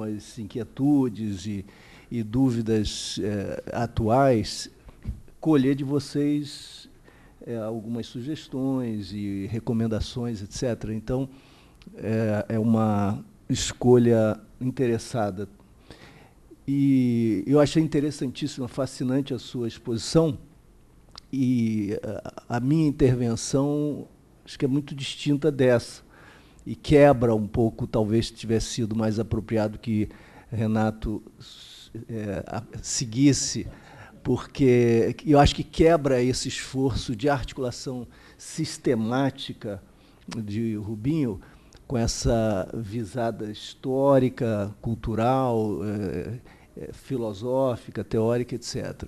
algumas inquietudes e dúvidas atuais, colher de vocês algumas sugestões e recomendações, etc. Então, é uma escolha interessada. E eu achei interessantíssima, fascinante a sua exposição, e a minha intervenção acho que é muito distinta dessa, e quebra um pouco, talvez tivesse sido mais apropriado que Renato seguisse, porque eu acho que quebra esse esforço de articulação sistemática de Rubinho com essa visada histórica, cultural, filosófica, teórica, etc.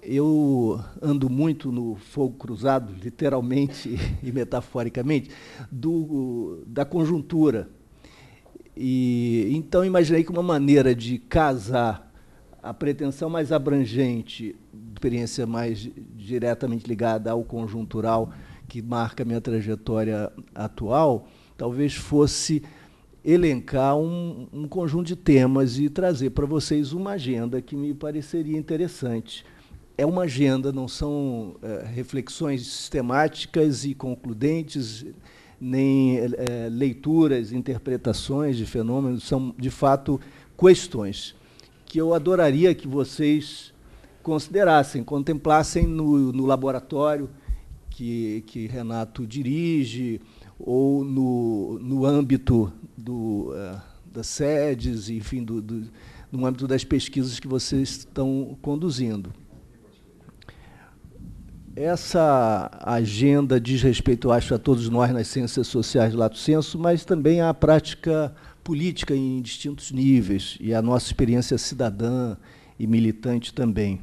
Eu ando muito no fogo cruzado, literalmente e metaforicamente, da conjuntura. E então imaginei que uma maneira de casar a pretensão mais abrangente, experiência mais diretamente ligada ao conjuntural, que marca a minha trajetória atual, talvez fosse elencar um conjunto de temas e trazer para vocês uma agenda que me pareceria interessante. É uma agenda, não são reflexões sistemáticas e concludentes, nem leituras, interpretações de fenômenos, são, de fato, questões que eu adoraria que vocês considerassem, contemplassem no laboratório que Renato dirige, ou no âmbito das sedes, enfim, no âmbito das pesquisas que vocês estão conduzindo. Essa agenda diz respeito, eu acho, a todos nós nas ciências sociais, lato sensu, mas também à prática política em distintos níveis, e à nossa experiência cidadã e militante também.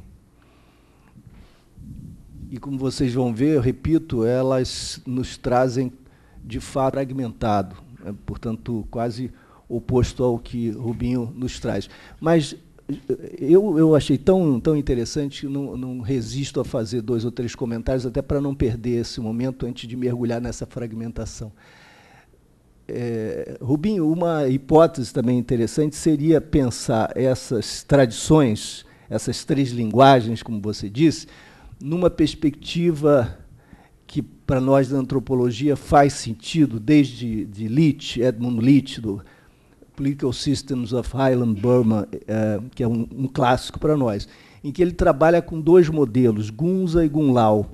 E, como vocês vão ver, eu repito, elas nos trazem, de fato, fragmentado, portanto, quase oposto ao que Rubinho nos traz. Mas eu achei tão interessante que não resisto a fazer 2 ou 3 comentários, até para não perder esse momento antes de mergulhar nessa fragmentação. Rubinho, uma hipótese também interessante seria pensar essas tradições, essas 3 linguagens, como você disse, numa perspectiva que, para nós da antropologia, faz sentido, desde Edmund Leach, do Political Systems of Highland Burma, que é um clássico para nós, em que ele trabalha com 2 modelos, Gunza e Gunlaw.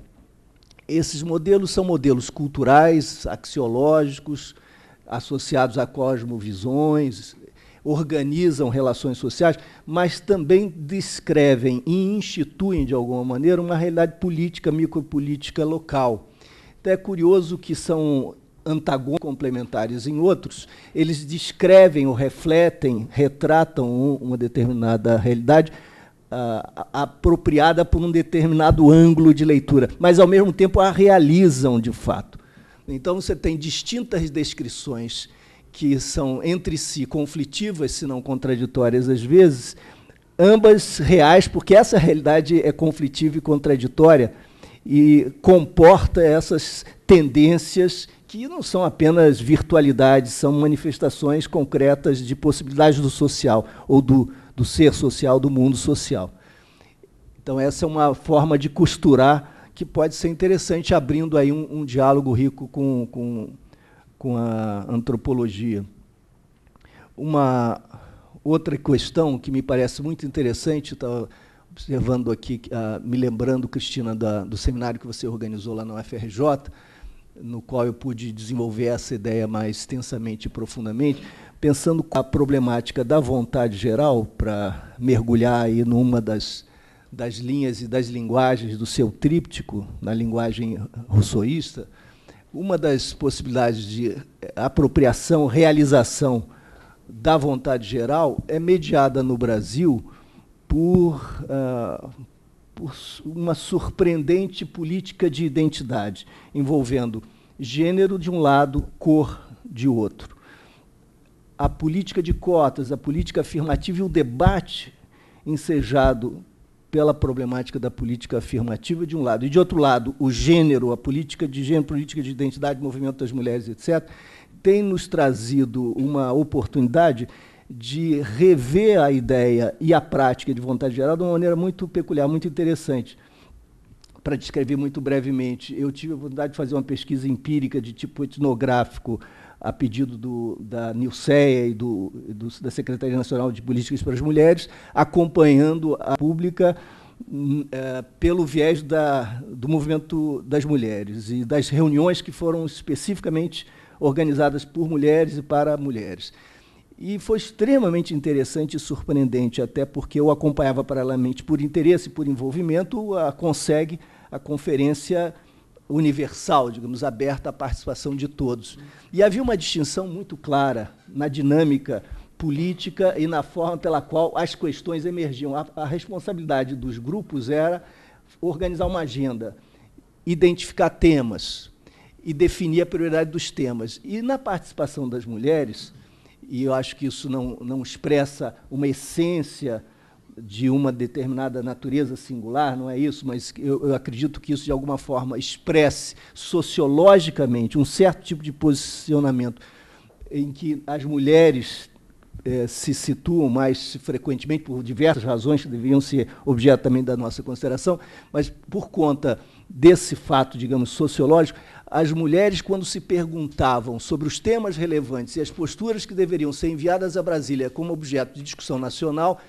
Esses modelos são modelos culturais, axiológicos, associados a cosmovisões, organizam relações sociais, mas também descrevem e instituem, de alguma maneira, uma realidade política, micropolítica local. Então, é curioso que são antagônicos complementares em outros, eles descrevem ou refletem, retratam uma determinada realidade apropriada por um determinado ângulo de leitura, mas, ao mesmo tempo, a realizam de fato. Então, você tem distintas descrições que são entre si conflitivas, se não contraditórias às vezes, ambas reais, porque essa realidade é conflitiva e contraditória e comporta essas tendências que não são apenas virtualidades, são manifestações concretas de possibilidades do social, ou do ser social, do mundo social. Então, essa é uma forma de costurar que pode ser interessante, abrindo aí um diálogo rico com a antropologia. Uma outra questão que me parece muito interessante, estava observando aqui, me lembrando, Cristina, do seminário que você organizou lá na UFRJ, no qual eu pude desenvolver essa ideia mais extensamente e profundamente, pensando a problemática da vontade geral, para mergulhar aí numa das linhas e das linguagens do seu tríptico, na linguagem rousseauista. Uma das possibilidades de apropriação, realização da vontade geral é mediada no Brasil por uma surpreendente política de identidade, envolvendo gênero de um lado, cor de outro. A política de cotas, a política afirmativa e o debate ensejado pela problemática da política afirmativa de um lado, e, de outro lado, o gênero, a política de gênero, política de identidade, movimento das mulheres, etc., tem nos trazido uma oportunidade de rever a ideia e a prática de vontade geral de uma maneira muito peculiar, muito interessante. Para descrever muito brevemente, eu tive a oportunidade de fazer uma pesquisa empírica de tipo etnográfico a pedido da Nilceia e da Secretaria Nacional de Políticas para as Mulheres, acompanhando a pública pelo viés do movimento das mulheres e das reuniões que foram especificamente organizadas por mulheres e para mulheres. E foi extremamente interessante e surpreendente, até porque eu acompanhava paralelamente, por interesse e por envolvimento, a CONSEG, a Conferência Universal, digamos, aberta à participação de todos. E havia uma distinção muito clara na dinâmica política e na forma pela qual as questões emergiam. A responsabilidade dos grupos era organizar uma agenda, identificar temas e definir a prioridade dos temas. E na participação das mulheres, e eu acho que isso não expressa uma essência de uma determinada natureza singular, não é isso, mas eu acredito que isso, de alguma forma, expresse sociologicamente um certo tipo de posicionamento em que as mulheres se situam mais frequentemente, por diversas razões que deveriam ser objeto também da nossa consideração, mas por conta desse fato, digamos, sociológico, as mulheres, quando se perguntavam sobre os temas relevantes e as posturas que deveriam ser enviadas a Brasília como objeto de discussão nacional,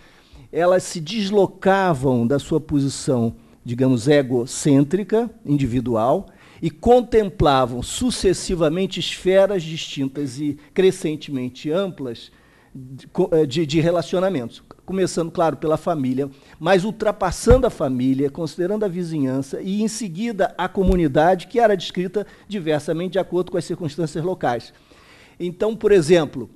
elas se deslocavam da sua posição, digamos, egocêntrica, individual, e contemplavam sucessivamente esferas distintas e crescentemente amplas de relacionamentos, começando, claro, pela família, mas ultrapassando a família, considerando a vizinhança e, em seguida, a comunidade, que era descrita diversamente de acordo com as circunstâncias locais. Então, por exemplo,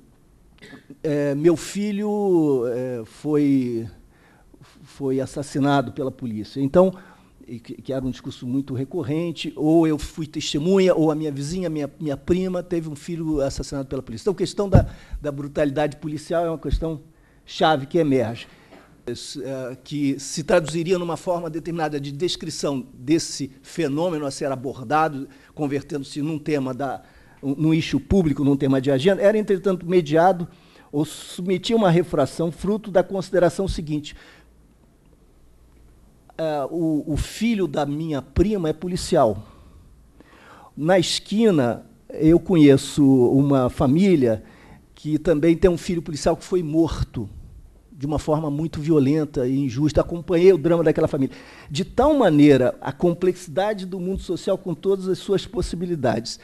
meu filho foi assassinado pela polícia. Então, que era um discurso muito recorrente, ou eu fui testemunha, ou a minha vizinha, minha prima, teve um filho assassinado pela polícia. Então, a questão da brutalidade policial é uma questão chave que emerge, que se traduziria numa forma determinada de descrição desse fenômeno a ser abordado, convertendo-se num tema, num issue público, num tema de agenda, era, entretanto, mediado ou submetia uma refração fruto da consideração seguinte: o filho da minha prima é policial. Na esquina, eu conheço uma família que também tem um filho policial que foi morto de uma forma muito violenta e injusta. Acompanhei o drama daquela família. De tal maneira, a complexidade do mundo social, com todas as suas possibilidades,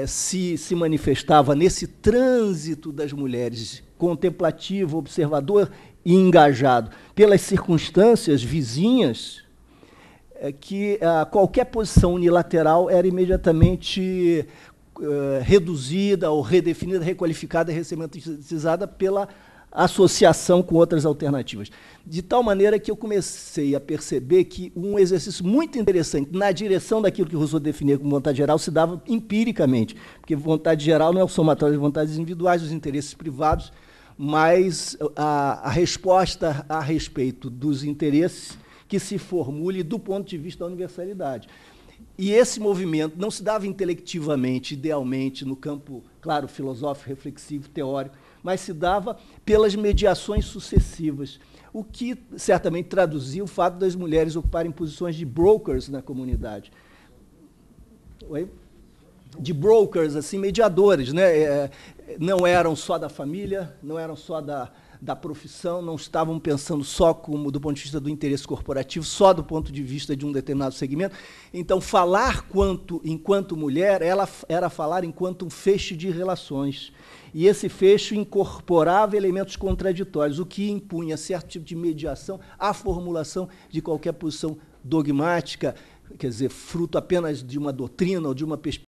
se manifestava nesse trânsito das mulheres, contemplativo, observador e engajado pelas circunstâncias vizinhas, que qualquer posição unilateral era imediatamente reduzida ou redefinida, requalificada e ressemanticizada pela associação com outras alternativas. De tal maneira que eu comecei a perceber que um exercício muito interessante na direção daquilo que Rousseau definia como vontade geral se dava empiricamente, porque vontade geral não é o somatório de vontades individuais, dos interesses privados, mas a resposta a respeito dos interesses que se formule do ponto de vista da universalidade. E esse movimento não se dava intelectivamente, idealmente, no campo, claro, filosófico, reflexivo, teórico, mas se dava pelas mediações sucessivas, o que certamente traduzia o fato das mulheres ocuparem posições de brokers na comunidade. Oi? De brokers, assim, mediadores, né? Não eram só da família, não eram só da profissão, não estavam pensando só do ponto de vista do interesse corporativo, só do ponto de vista de um determinado segmento. Então, falar enquanto mulher era falar enquanto um feixe de relações. E esse fecho incorporava elementos contraditórios, o que impunha certo tipo de mediação à formulação de qualquer posição dogmática, quer dizer, fruto apenas de uma doutrina ou de uma perspectiva